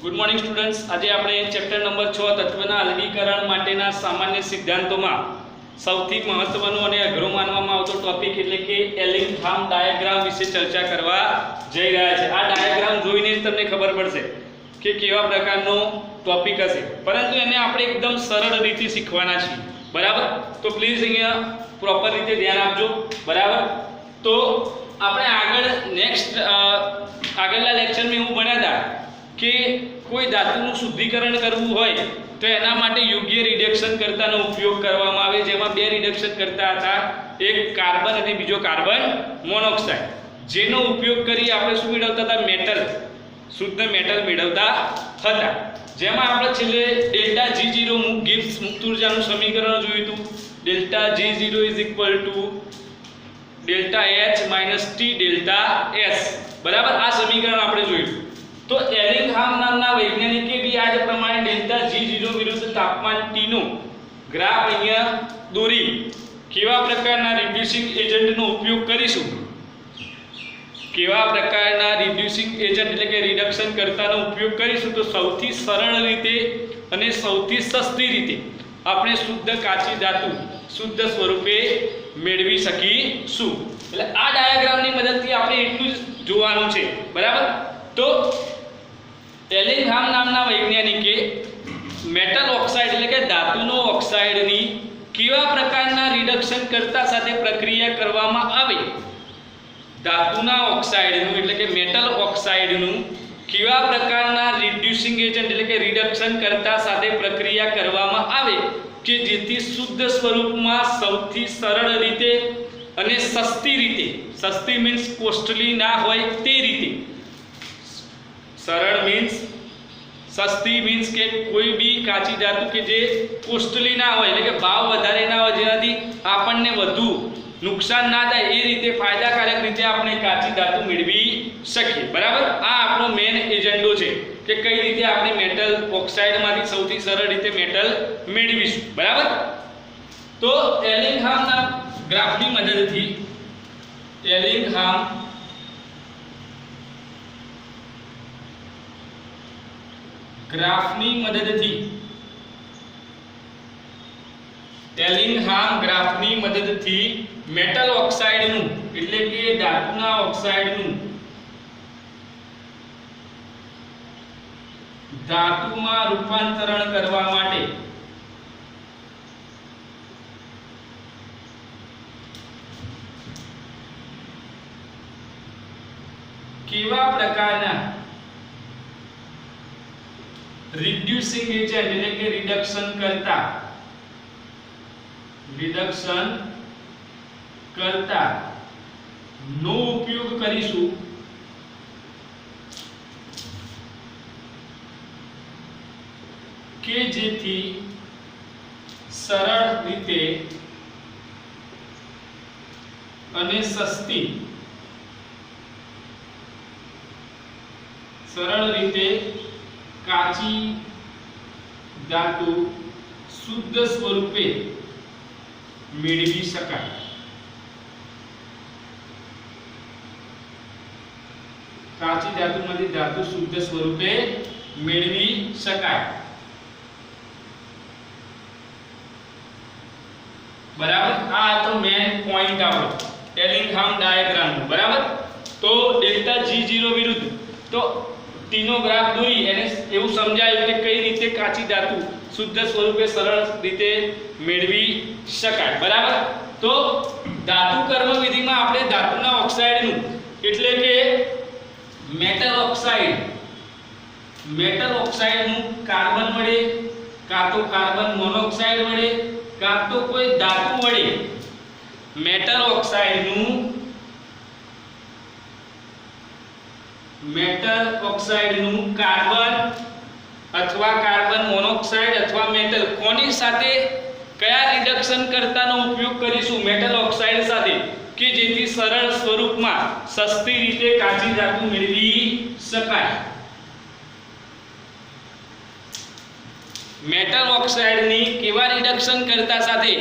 Good morning students. આજે આપણે chapter number 6 તત્વના અલગીકરણ માટેના સામાન્ય સિદ્ધાંતોમાં સૌથી મહત્વનો અને અઘરો માનવામાં આવતો ટોપિક એટલે કે એલિંગહામ ડાયાગ્રામ વિશે ચર્ચા કરવા જઈ રહ્યા છે। આ ડાયાગ્રામ જોઈને જ તમને ખબર પડશે કે કેવા પ્રકારનો ટોપિક હશે, પરંતુ એને આપણે એકદમ સરળ રીતે શીખવાના છીએ, બરાબર? તો પ્લીઝ અહીંયા પ્રોપર રીતે ધ્યાન આપજો, બરાબર? તો આપણે આગળના લેક્ચરમાં એવું ભણ્યા હતા કે કોઈ ધાતુનું શુદ્ધિકરણ કરવું હોય તો એના માટે યોગ્ય રિડક્શન કર્તાનો ઉપયોગ કરવામાં આવે, જેમાં બે રિડક્શન કર્તા હતા, એક કાર્બન અને બીજો કાર્બન મોનોક્સાઇડ, જેનો ઉપયોગ કરી આપણે શું મેળવતા હતા? મેટલ, શુદ્ધ મેટલ મેળવતા હતા। જેમાં આપણે છેલ્લે ડેલ્ટા G0 ગિબ્સ મુક્ત ઊર્જાનું સમીકરણ જોયું હતું। Delta G0 delta H - T delta S, બરાબર? આ સમીકરણ આપણે જોયું। તો એલિંગહામ નામના વૈજ્ઞાનિકે બી આ જ પ્રમાણે ડેલ્ટા G0 વિરુદ્ધ તાપમાન T નો ગ્રાફ અહીંયા દોરી કેવા પ્રકારના રિડ્યુસિંગ એજન્ટનો ઉપયોગ કરીશું, કેવા પ્રકારના રિડ્યુસિંગ એજન્ટ એટલે કે રિડક્શન કર્તાનો ઉપયોગ કરીશું, તો સૌથી સરળ રીતે અને સૌથી સસ્તી રીતે આપણે શુદ્ધ કાચી ધાતુ શુદ્ધ સ્વરૂપે મેળવી શકીશું। એટલે આ ડાયાગ્રામની મદદથી આપણે એટલું જ જોવાનું છે, બરાબર? તો એલિંગહામ નામના વૈજ્ઞાનિકે મેટલ ઓક્સાઇડ એટલે કે ધાતુનો ઓક્સાઇડની કેવા પ્રકારના રિડક્શન કર્તા સાથે પ્રક્રિયા કરવામાં આવે, ધાતુના ઓક્સાઇડનું એટલે કે મેટલ ઓક્સાઇડનું કેવા પ્રકારના રિડ્યુસિંગ એજન્ટ એટલે કે રિડક્શન કર્તા સાથે પ્રક્રિયા કરવામાં આવે કે જેથી શુદ્ધ સ્વરૂપમાં સૌથી સરળ રીતે અને સસ્તી રીતે, સસ્તી મીન્સ કોસ્ટલી ના હોય તે રીતે, સરળ મીન્સ સસ્તી મીન્સ કે કોઈ બી કાચી ધાતુ કે જે કોસ્ટલી ના હોય એટલે કે ભાવ વધારે ના હોય, જેનાથી આપણને વધુ નુકસાન ના થાય, એ રીતે ફાયદાકારક રીતે આપણે કાચી ધાતુ મેળવી શકીએ, બરાબર? આ આપણો મેઇન એજન્ડો છે કે કઈ રીતે આપણે મેટલ ઓક્સાઇડમાંથી સૌથી સરળ રીતે મેટલ મેળવીશું, બરાબર? તો એલિંગહામના ગ્રાફની મદદથી એલિંગહામ ગ્રાફની મદદથી મેટલ ઓક્સાઇડનું એટલે કે ધાતુના ઓક્સાઇડનું ધાતુમાં રૂપાંતરણ કરવા માટે કેવા પ્રકારના રિડ્યુસિંગ એજન્ટ એટલે કે રિડક્શન કરતા નો ઉપયોગ કરીશું કે જેથી સરળ રીતે અને સસ્તી કાચી ધાતુ શુદ્ધ સ્વરૂપે મેળવી શકાય। કાચી ધાતુમાંથી ધાતુ શુદ્ધ સ્વરૂપે મેળવી શકાય, બરાબર? આ તો મેઇન પોઈન્ટ આપણો એલિંગહામ ડાયાગ્રામનો, બરાબર? તો ડેલ્ટા G0 વિરુદ્ધ તો T નો ગ્રાફ દોરી એને એવું સમજાયું કે કઈ રીતે કાચી ધાતુ શુદ્ધ સ્વરૂપે સરળ રીતે મેળવી શકાય, બરાબર? તો ધાતુ કર્મ વિધિમાં આપણે ધાતુના ઓક્સાઇડનું એટલે કે મેટલ ઓક્સાઇડનું કાર્બન વડે કાં તો કાર્બન મોનોક્સાઇડ વડે કાં તો કોઈ ધાતુ વડે મેટલ ઓક્સાઇડનું કાર્બન અથવા કાર્બન મોનોક્સાઇડ અથવા મેટલ કોની સાથે કયા રિડક્શન કર્તાનો ઉપયોગ કરીશું? મેટલ ઓક્સાઇડ સાથે, કે જેથી સરળ સ્વરૂપમાં સસ્તી રીતે કાચી ધાતુ મેળવી શકાય। મેટલ ઓક્સાઇડની કેવા રિડક્શન કર્તા સાથે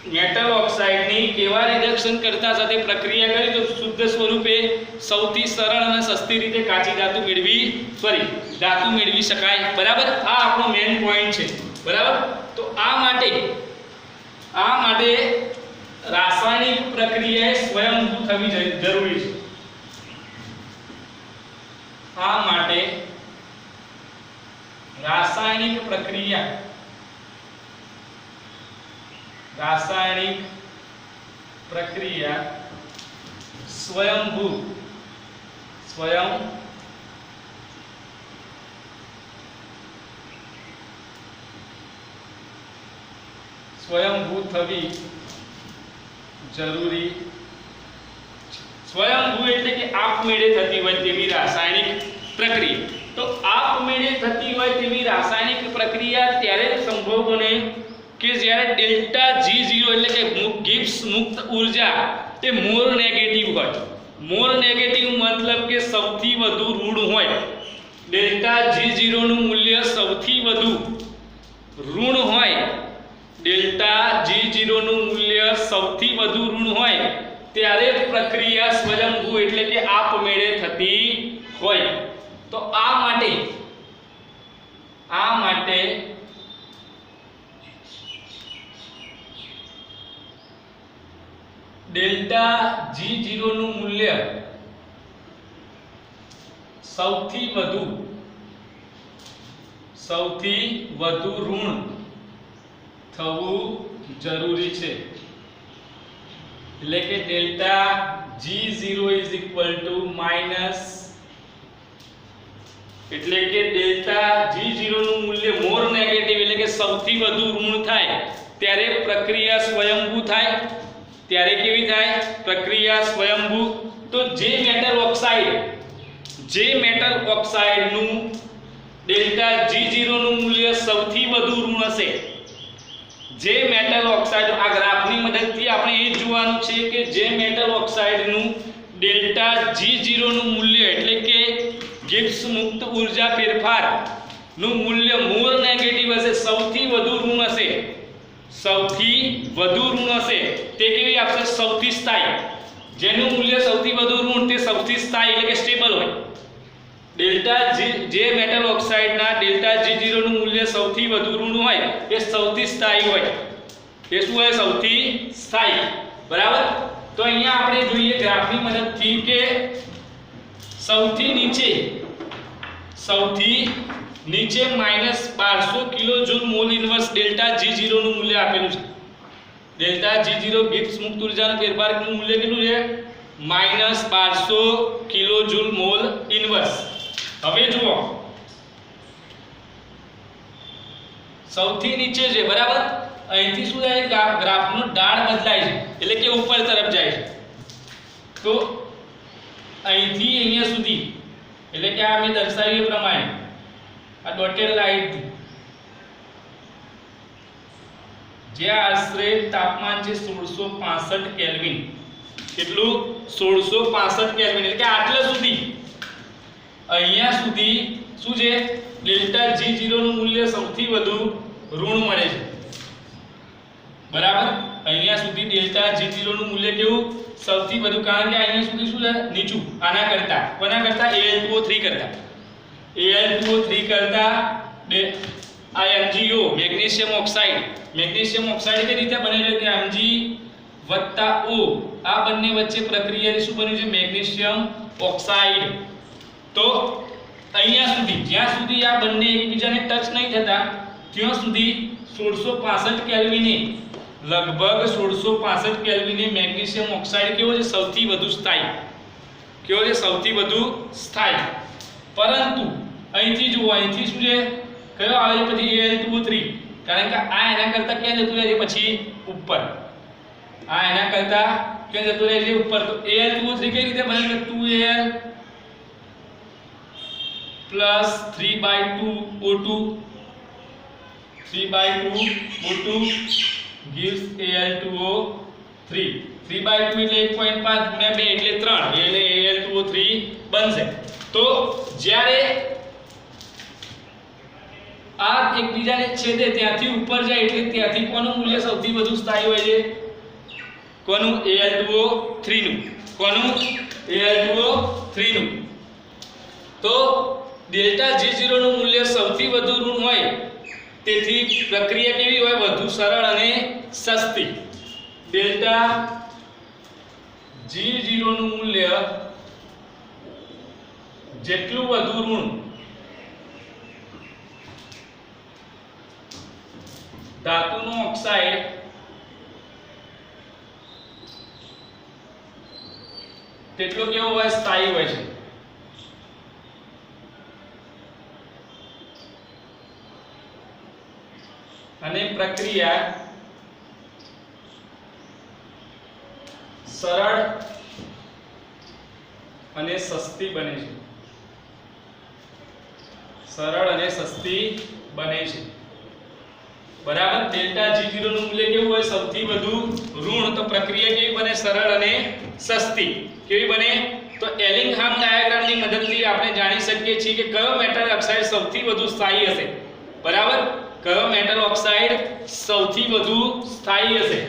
મેટલ ઓક્સાઇડની કેવા રિડક્શન કરતા સાથે પ્રક્રિયા કરી તો શુદ્ધ સ્વરૂપે સૌથી સરળ અને સસ્તી રીતે કાચી ધાતુ મેળવી શકાય. બરાબર, આ આપણો મેઇન પોઈન્ટ છે. બરાબર, તો આ માટે રાસાયણિક પ્રક્રિયાએ સ્વયંભૂ થવી જરૂરી છે. આ માટે રાસાયણિક પ્રક્રિયા સ્વયંભૂ થવી જરૂરી. સ્વયંભૂ એટલે કે આપમેળે થતી હોય તેવી રાસાયણિક પ્રક્રિયા. તો આપમેળે થતી હોય તેવી રાસાયણિક પ્રક્રિયા ત્યારે સંભવ બને કે જ્યારે ડેલ્ટા G0 એટલે કે ગિબ્સ મુક્ત ઉર્જા તે મોર નેગેટિવ હોય. મોર નેગેટિવ મતલબ કે સૌથી વધુ ઋણ હોય. ડેલ્ટા G0 નું મૂલ્ય સૌથી વધુ ઋણ હોય. ડેલ્ટા G0 નું મૂલ્ય સૌથી વધુ ઋણ હોય ત્યારે પ્રક્રિયા સ્વયંભૂ એટલે કે આપમેળે થતી હોય. તો આ માટે ડેલ્ટા G0 નું મૂલ્ય સૌથી વધુ ઋણ થવું જરૂરી છે. એટલે કે ડેલ્ટા G0 માઈનસ એટલે કે ડેલ્ટા G0 નું મૂલ્ય મોર નેગેટિવ એટલે કે સૌથી વધુ ઋણ થાય ત્યારે પ્રક્રિયા સ્વયંભૂ થાય. ત્યારે કેવી થાય પ્રક્રિયા સ્વયંભૂ? તો જે મેટલ ઓક્સાઇડ નું ડેલ્ટા G0 નું મૂલ્ય સૌથી વધુ ઋણ હશે. જે મેટલ ઓક્સાઇડ, આ ગ્રાફની મદદથી આપણે એ જોવાનું છે કે જે મેટલ ઓક્સાઇડ નું ડેલ્ટા G0 નું મૂલ્ય એટલે કે ગિબ્સ મુક્ત ઉર્જા ફેરફાર નું મૂલ્ય મોર નેગેટિવ હશે, સૌથી વધુ ઋણ હશે તે કેવી આપશે? સૌથી સ્થાયી. જેનું મૂલ્ય સૌથી વધુ ઋણ તે સૌથી સ્થાયી એટલે કે સ્ટેબલ હોય. જે મેટલ ઓક્સાઇડના ડેલ્ટા G0 નું મૂલ્ય સૌથી વધુ ઋણ હોય એ સૌથી સ્થાયી હોય. એ શું હોય? સૌથી સ્થાયી. બરાબર, તો અહીંયા આપણે જોઈએ ગ્રાફની મદદથી કે સૌથી નીચે -1200 કિલોજૂલ મોલ ઇન્વર્સ ડેલ્ટા G0 નું મૂલ્ય આપેલું છે. ડેલ્ટા G0 ગિબ્સ મુક્ત ઉર્જાના ફેરફારનું મૂલ્ય કેટલું છે? -1200 કિલોજૂલ મોલ ઇન્વર્સ. હવે જુઓ, સૌથી નીચે છે. બરાબર, અહીંથી શું થાય? ગ્રાફનો ઢાળ બદલાય છે એટલે કે ઉપર તરફ જાય છે. તો અહીંથી અહીંયા સુધી એટલે કે આ મેં દર્શાવ્યું એ પ્રમાણે આ ડોટેડ લાઈન જે આશરે તાપમાન છે 1665 કેલ્વિન. કેટલું? 1665 કેલ્વિન એટલે કે આટલા સુધી, અહીંયા સુધી શું છે? ડેલ્ટા G0 નું મૂલ્ય સૌથી વધુ ઋણ મળે છે. બરાબર, અહીંયા સુધી ડેલ્ટા G0 નું મૂલ્ય કેવું? સૌથી વધુ. કારણ કે અહીંયા સુધી શું છે? નીચું. કોના કરતા? Al2O3 કરતા આ MgO મેગ્નેશિયમ ઓક્સાઇડ કઈ રીતે બને છે કે Mg + O આ બંને વચ્ચે પ્રક્રિયાથી શું બન્યું છે? Magnesium oxide. તો અહીંયા સુધી, જ્યાં સુધી આ બંને એકબીજાને ટચ નહીં થતા ત્યાં સુધી 1665 કેલ્વિને, લગભગ 1665 કેલ્વિને મેગ્નેશિયમ ઓક્સાઇડ કેવો છે? સૌથી વધુ સ્થાયી. પરંતુ અહીંથી જુઓ, અહીંથી શું છે? કયો આવે છે પછી? Al2O3. કારણ કે આ એના કરતા ક્યાં જતું રહે છે? પછી ઉપર. આ એના કરતા ક્યાં જતું રહે છે? ઉપર. તો Al2O3 કઈ રીતે બને છે? 2Al plus 3/2O2 gives Al2O3. 3/2 એટલે 1.5 ગુણ્યા 2 એટલે 3 એટલે Al2O3 બનશે. તો જ્યારે આ એકબીજાને છેદે ત્યાંથી ઉપર જાય એટલે ત્યાંથી કોનું મૂલ્ય સૌથી વધુ સ્થાયી હોય છે? કોનું? Al2O3 નું. કોનું? Al2O3 નું. તો ડેલ્ટા G0 નું મૂલ્ય સૌથી વધુ ઋણ હોય તેથી પ્રક્રિયા કેવી હોય? વધુ સરળ અને સસ્તી. ડેલ્ટા G0 નું મૂલ્ય જેટલું વધુ ઋણ ધાતુનું ઓક્સાઇડ તેટલો કેવો હોય? સ્થાયી હોય છે. અને પ્રક્રિયા સરળ અને સસ્તી બને છે. સરળ અને સસ્તી બને છે. બરાબર. ડેલ્ટા G0 નું મૂલ્ય કેવું હોય? સૌથી વધુ ઋણ. તો પ્રક્રિયા કેવી બને? સરળ અને સસ્તી. કેવી બને? તો એલિંગહામ ડાયાગ્રામની મદદથી આપણે જાણી શકીએ છીએ કે કયો મેટલ ઓક્સાઇડ સૌથી વધુ સ્થાયી હશે. બરાબર. કયો મેટલ ઓક્સાઇડ સૌથી વધુ સ્થાયી હશે?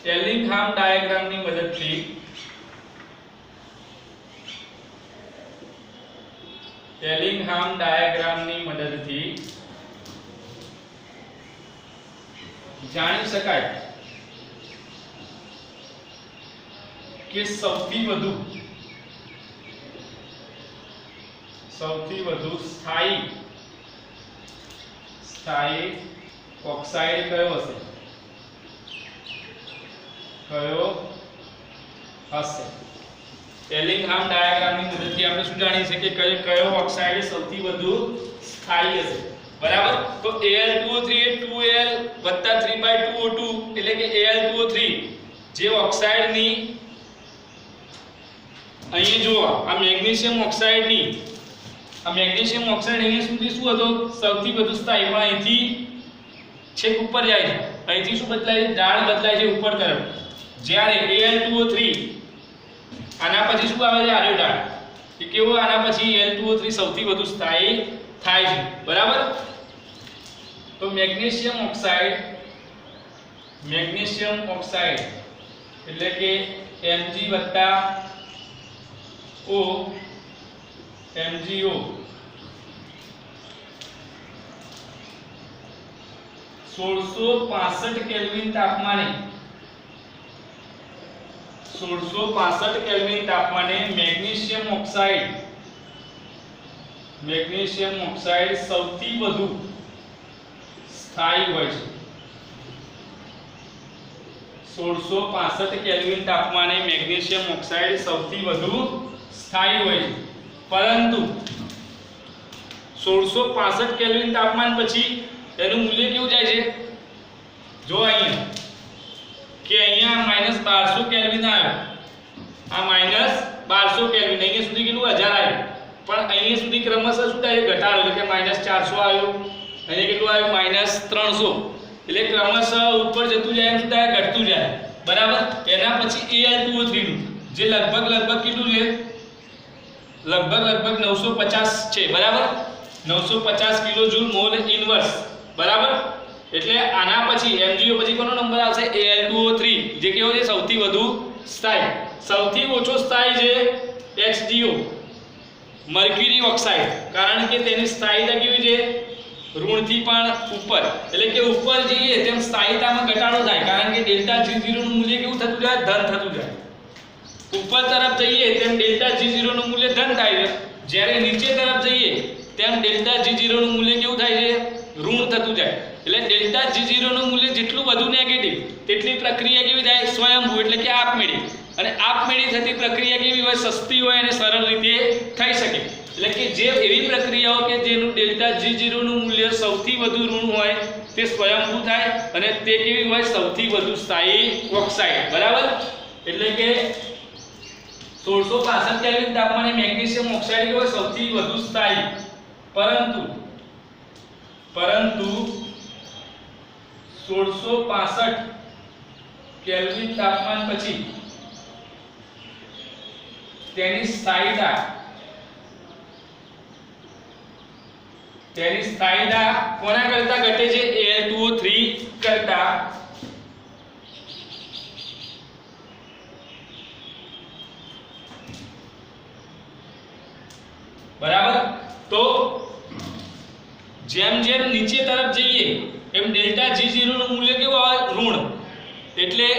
એલિંગહામ ડાયાગ્રામની મદદથી જાણી શકાય કે સૌથી વધુ સ્થાયી ઓક્સાઇડ કયો હશે? એલિંગહામ ડાયાગ્રામની મદદથી આપણે શું જાણી શકીએ કે કયો ઓક્સાઇડ સૌથી વધુ સ્થાયી હશે? બરાબર. તો Al2O3 એ 2Al 3/2O2 એટલે કે Al2O3 જે ઓક્સાઇડની અહીં જુઓ આ મેગ્નેશિયમ ઓક્સાઇડ અહીંયા સુધી શું હતો? સૌથી વધુ સ્થાયી. પણ અહીંથી છેક ઉપર જાય છે. અહીંથી શું બદલાય છે? ઢાળ બદલાય છે ઉપર તરફ. જ્યારે Al2O3 આના પછી શું આવે છે? આર્યો ઢાળ. કે કેવો? આના પછી Al2O3 સૌથી વધુ સ્થાયી થાય છે. બરાબર. તો મેગ્નેશિયમ ઓક્સાઇડ એટલે કે MgO 1665 કેલ્વિન તાપમાને 1665 કેલ્વિન તાપમાને મેગ્નેશિયમ ઓક્સાઇડ સૌથી વધુ સ્થાયી હોય છે. 1665 કેલ્વિન તાપમાને મેગ્નેશિયમ ઓક્સાઇડ સૌથી વધુ સ્થાયી હોય છે. પરંતુ 1665 કેલ્વિન તાપમાન પછી એનું મૂલ્ય કેવું જાય છે? જો અહીંયા કે અહીંયા -1200 કેલ્વિન આવ્યો. આ -1200 કેલ્વિન અહીંયા સુધી કેટલું 1000 આવ્યું. પણ અહીંયા સુધી ક્રમશઃ શું થાય? ઘટાડો એટલે કે -400 આવ્યું. અહીંયા કેટલું આવ્યું? -300. એટલે ક્રમશઃ ઉપર જતું જાય એમ શું થાય? ઘટતું જાય. બરાબર. એના પછી Al2O3 નું જે લગભગ કેટલું છે? લગભગ 950 છે. બરાબર. 950 કિલોજૂલ મોલ ઇનવર્સ. બરાબર. એટલે આના પછી MgO પછી કોનો નંબર આવશે? Al2O3 જે કેવો છે? સૌથી વધુ સ્થાયી. સૌથી ઓછો સ્થાયી છે HgO મર્ક્યુરી ઓક્સાઇડ. કારણ કે તેની સ્થાયીતા કેવી છે? ઋણથી પણ ઉપર. એટલે કે ઉપર જઈએ તેમ સ્થાયીતામાં ઘટાડો થાય. કારણ કે ડેલ્ટા G0 નું મૂલ્ય કેવું થતું જાય? ધન થતું જાય. ઉપર તરફ જઈએ તેમ ડેલ્ટા G0 નું મૂલ્ય ધન થાય છે. જ્યારે નીચે તરફ જઈએ તેમ ડેલ્ટા G0 નું મૂલ્ય કેવું થાય છે? ઋણ થતું જાય. એટલે ડેલ્ટા G0 નું મૂલ્ય જેટલું વધુ નેગેટિવ તેટલી પ્રક્રિયા કેવી થાય? સ્વયંભૂ એટલે કે આપમેળે. અને આપમેળે થતી પ્રક્રિયા કેવી હોય? સસ્તી હોય અને સરળ રીતે થઈ શકે. એટલે કે જે એવી પ્રક્રિયાઓ કે જેનું ડેલ્ટા G0 નું મૂલ્ય સૌથી વધુ ઋણ હોય તે સ્વયંભૂ થાય અને તે કેવી હોય? સૌથી વધુ સ્થાયી ઓક્સાઇડ. બરાબર. એટલે કે 1665 કેલ્વિન તાપમાને મેગ્નેશિયમ ઓક્સાઇડ કેવો? સૌથી વધુ સ્થાયી. પરંતુ 1665 કેલ્વિન તાપમાન પછી તેની સ્થાયીતા તેની સ્થાયીતા કોના કરતા ઘટે છે? Al2O3 કરતા. બરાબર. તો જેમ જેમ નીચે તરફ જઈએ એમ ડેલ્ટા G0 નું મૂલ્ય કેવું હોય? ઋણ. એટલે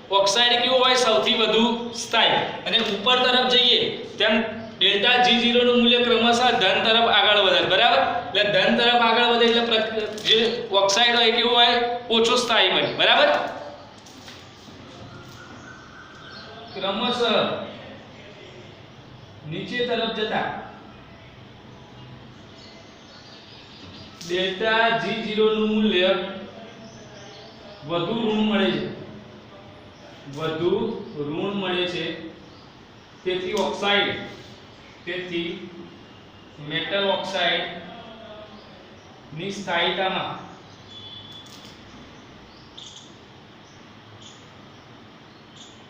ઓક્સાઇડ કેવો હોય? સૌથી વધુ સ્થાયી. અને ઉપર તરફ જઈએ તેમ ડેલ્ટા G0 નું મૂલ્ય ક્રમશઃ ધન તરફ આગળ વધે. બરાબર. એટલે ધન તરફ આગળ વધે એટલે જે ઓક્સાઇડ હોય કેવું હોય? ઓછો સ્થાયી બને. બરાબર. ક્રમશઃ નીચે તરફ જતા ડેલ્ટા G0 નું મૂલ્ય વધુ ઋણ મળે છે. વધુ ઋણ મળે છે. તેથી મેટલ ઓક્સાઇડ ની સ્થાયીતામાં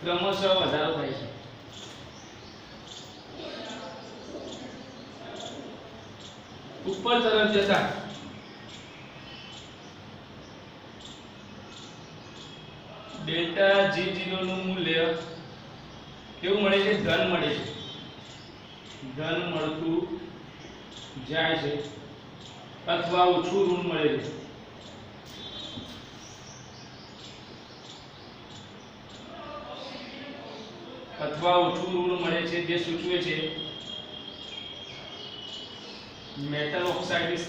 ક્રમશઃ વધારો થાય છે. ઉપર તરફ જતા ડેલ્ટા G0 નું મૂલ્ય કેવું મળે છે? ધન મળે છે. ધન મળતું જાય છે અથવા ઓછું ઋણ મળે છે. અથવા ઓછું ઋણ મળે છે, જે સૂચવે છે મેટલ ઓક્સાઇડની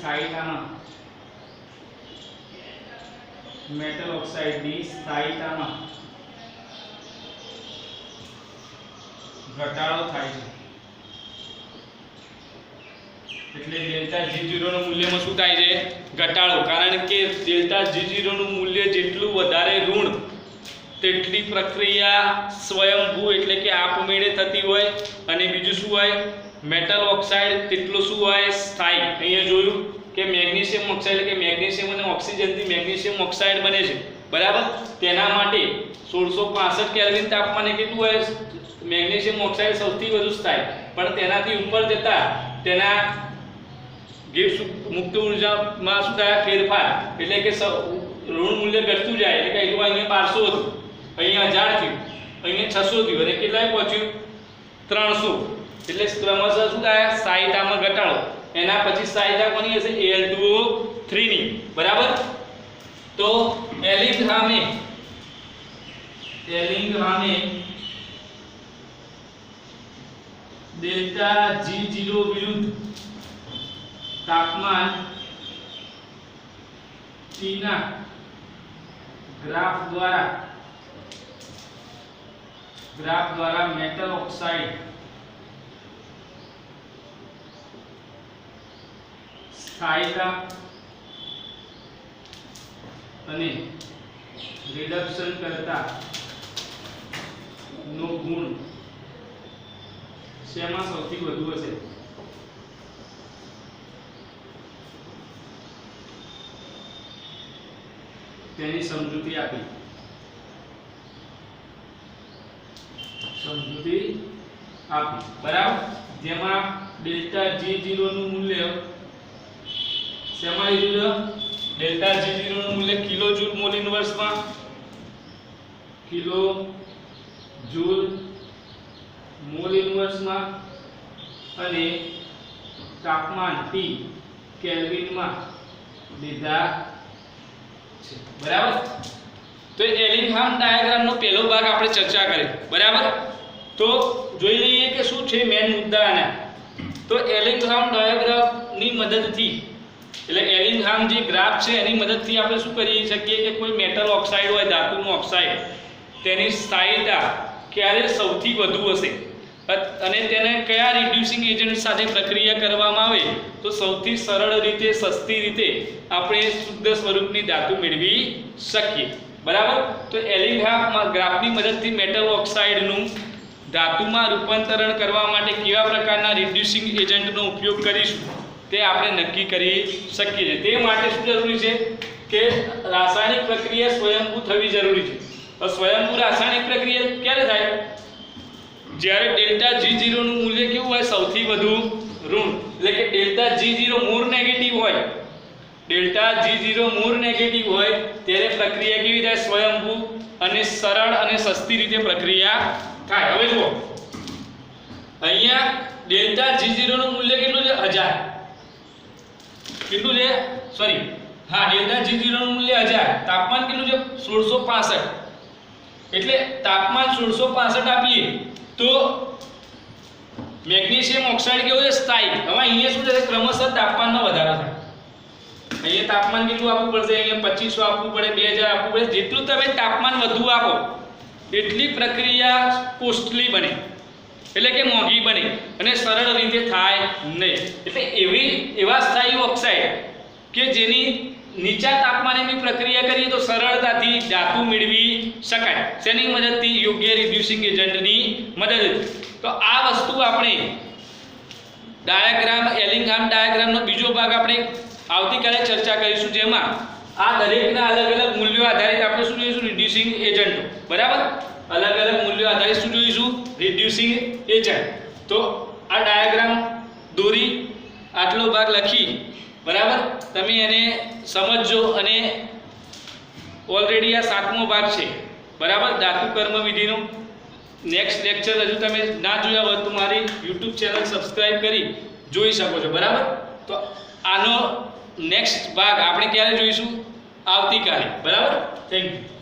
સ્થાયીતામાં ઘટાડો થાય છે. એટલે ડેલ્ટા G0 નું મૂલ્યમાં શું થાય છે? ઘટાડો. કારણ કે ડેલ્ટા G0 નું મૂલ્ય જેટલું વધારે ઋણ તેટલી પ્રક્રિયા સ્વયંભૂ એટલે કે આપમેળે થતી હોય. અને બીજું શું હોય? મેટલ ઓક્સાઇડ તેટલો શું હોય? સ્થાયી. અહીંયા જોયું કે મેગ્નેશિયમ ઓક્સાઇડ એટલે કે મેગ્નેશિયમ અને ઓક્સિજનથી મેગ્નેશિયમ ઓક્સાઇડ બને છે. બરાબર. તેના માટે 1665 કેલ્વિન તાપમાને કેટલું હોય? મેગ્નેશિયમ ઓક્સાઇડ સૌથી વધુ સ્થાયી. પણ તેનાથી ઉપર જતા તેના ગિબ્સ મુક્ત ઉર્જામાં શું થાય? ફેરફાર. એટલે કે ઋણ મૂલ્ય ઘટતું જાય. એટલે કે અહીંયા 1200 હતું, અહીંયા 1000 થયું, અહીંયા 600 થયું અને કેટલાય પહોંચ્યું? 300. એટલે ક્રમશઃ શું થાય? સ્થાયીતામાં ઘટાડો. એના પછી સ્થાયીતા કોની હશે? Al2O3 ની. બરાબર. તો એલિંગહામે ડેલ્ટા G0 વિરુદ્ધ તાપમાન T ના ગ્રાફ દ્વારા મેટલ ઓક્સાઇડ સ્થાયીતા અને રિડક્શન કરતા નો ગુણ શેમાં સૌથી વધુ હશે? તેની સમજૂતી આપી. બરાબર. જેમાં ડેલ્ટા G0 નું મૂલ્ય શેમાં લીધું? ડેલ્ટા G0 નું મૂલ્ય કિલોજૂલ મોલ ઇન્વર્સમાં, અને તાપમાન T કેલ્વિનમાં લીધા છે. બરાબર. તો એલિંગહામ ડાયાગ્રામનો પહેલો ભાગ આપણે ચર્ચા કરી. બરાબર. તો જોઈ લઈએ કે શું છે મેન મુદ્દા આના. તો એલિંગહામ ડાયાગ્રામની મદદથી એટલે એલિંગહામ જે ગ્રાફ છે એની મદદથી આપણે શું કરી શકીએ કે કોઈ મેટલ ઓક્સાઇડ હોય, ધાતુનું ઓક્સાઇડ, તેની સ્થાયીતા ક્યારે સૌથી વધુ હશે અને તેને કયા રિડ્યુસિંગ એજન્ટ સાથે પ્રક્રિયા કરવામાં આવે તો સૌથી સરળ રીતે, સસ્તી રીતે આપણે શુદ્ધ સ્વરૂપની ધાતુ મેળવી શકીએ. બરાબર. તો એલિંગહામ ગ્રાફની મદદથી મેટલ ઓક્સાઇડનું ધાતુમાં રૂપાંતરણ કરવા માટે કેવા પ્રકારના રિડ્યુસિંગ એજન્ટનો ઉપયોગ કરીશું તે આપણે નક્કી કરી શકીએ છીએ. તે માટે શું જરૂરી છે કે રાસાયણિક પ્રક્રિયા સ્વયંભૂ થવી જરૂરી છે. તો સ્વયંભૂ રાસાયણિક પ્રક્રિયા ક્યારે થાય? જ્યારે ડેલ્ટા G0 નું મૂલ્ય કેવું હોય? સૌથી વધુ ઋણ, એટલે કે ડેલ્ટા G0 મૂળ નેગેટિવ હોય, ડેલ્ટા G0 મૂળ નેગેટિવ હોય ત્યારે પ્રક્રિયા કેવી થાય? સ્વયંભૂ અને સરળ અને સસ્તી રીતે પ્રક્રિયા થાય. હવે જુઓ અહીંયા ડેલ્ટા G0 નું મૂલ્ય કેટલું છે? 1000. કેટલું છે? સોરી, હા, ડેલ્ટા G0 નું મૂલ્ય 1000, તાપમાન કેટલું છે? 1665. એટલે તાપમાન 1665 આપીએ તો મેગ્નેશિયમ ઓક્સાઇડ કેવું છે? સ્થાયી. હવે અહીંયા શું છે? ક્રમશઃ તાપમાનમાં વધારો થાય. અહીંયા તાપમાન કેટલું આપવું પડશે? અહીંયા 2500 આપવું પડે, 2000 આપવું પડે. જેટલું તમે તાપમાન વધુ આપો એટલી પ્રક્રિયા કોસ્ટલી બને, એટલે કે મોંઘી બને અને સરળ રીતે થાય નહીં. એટલે એવા સ્થાયી ઓક્સાઇડ કે જેની નીચા તાપમાને બી પ્રક્રિયા કરીએ તો સરળતાથી ધાતુ મેળવી શકાય. શેની મદદથી? યોગ્ય રિડ્યુસિંગ એજન્ટની મદદથી. તો આ વસ્તુ આપણે ડાયાગ્રામ, એલિંગહામ ડાયાગ્રામનો બીજો ભાગ આપણે આવતીકાલે ચર્ચા કરીશું, જેમાં આ દરેકના અલગ અલગ મૂલ્યો આધારિત આપણે શું જોઈશું? Reducing agent. બરાબર, અલગ અલગ મૂલ્યો આધારિત શું જોઈશું? Reducing agent. તો આ ડાયાગ્રામ દોરી આટલો ભાગ લખી, બરાબર, તમે એને સમજજો. અને ઓલરેડી આ 7મો ભાગ છે, બરાબર, ધાતુ કર્મ વિધિનો. નેક્સ્ટ લેક્ચર હજુ તમે ના જોયા હોય તો મારી YouTube ચેનલ સબસ્ક્રાઇબ કરી જોઈ શકો છો. બરાબર, તો આનો નેક્સ્ટ ભાગ આપણે ક્યારે જોઈશું? આવતીકાલે. બરાબર, થેન્ક યુ.